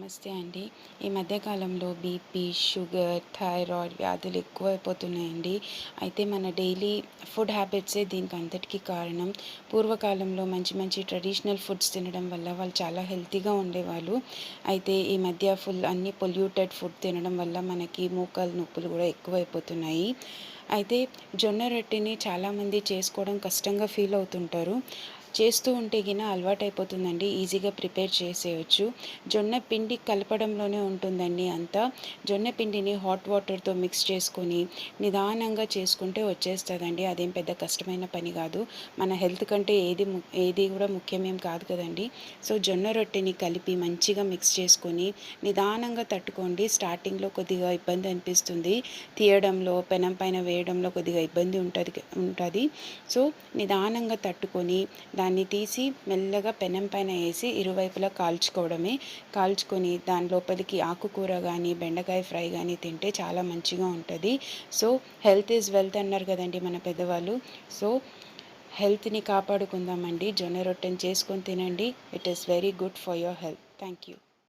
నమస్తే అండి. ఈ మధ్య కాలంలో బీపీ, షుగర్, థైరాయిడ్ వ్యాధులు ఎక్కువైపోతున్నాయండి. అయితే మన డైలీ ఫుడ్ హ్యాబిట్సే దీనికి అంతటికి కారణం. పూర్వకాలంలో మంచి మంచి ట్రెడిషనల్ ఫుడ్స్ తినడం వల్ల వాళ్ళు చాలా హెల్తీగా ఉండేవాళ్ళు. అయితే ఈ మధ్య అన్నీ పొల్యూటెడ్ ఫుడ్ తినడం వల్ల మనకి మోకాలు నొప్పులు కూడా ఎక్కువైపోతున్నాయి. అయితే జొన్న రొట్టెని చాలామంది చేసుకోవడం కష్టంగా ఫీల్ అవుతుంటారు. చేస్తూ ఉంటే అలవాటైపోతుందండి. ఈజీగా ప్రిపేర్ చేసేయొచ్చు. జొన్న పిండి కలపడంలోనే ఉంటుందండి అంతా. జొన్న పిండిని హాట్ వాటర్‌తో మిక్స్ చేసుకొని నిదానంగా చేసుకుంటే వచ్చేస్తదండి. అదేం పెద్ద కష్టమైన పని కాదు. మన హెల్త్ కంటే ఏది కూడా ముఖ్యమేం కాదు కదండీ. సో, జొన్న రొట్టెని కలిపి మంచిగా మిక్స్ చేసుకొని నిదానంగా తట్టుకోండి. స్టార్టింగ్‌లో కొద్దిగా ఇబ్బంది అనిపిస్తుంది. తీయడంలో, పెనం పైన వేయడంలో కొద్దిగా ఇబ్బంది ఉంటది. సో, నిదానంగా తట్టుకొని దాన్ని తీసి మెల్లగా పెనం పైన వేసి ఇరువైపులా కాల్చుకొని దాని లోపలికి ఆకుకూర కానీ బెండకాయ ఫ్రై కానీ తింటే చాలా మంచిగా ఉంటుంది. సో, హెల్త్ ఈజ్ వెల్త్ అన్నారు కదండి మన పెద్దవాళ్ళు. సో, హెల్త్ని కాపాడుకుందామండి. జొన్న రొట్టెని చేసుకొని తినండి. It is very good for your health. Thank you.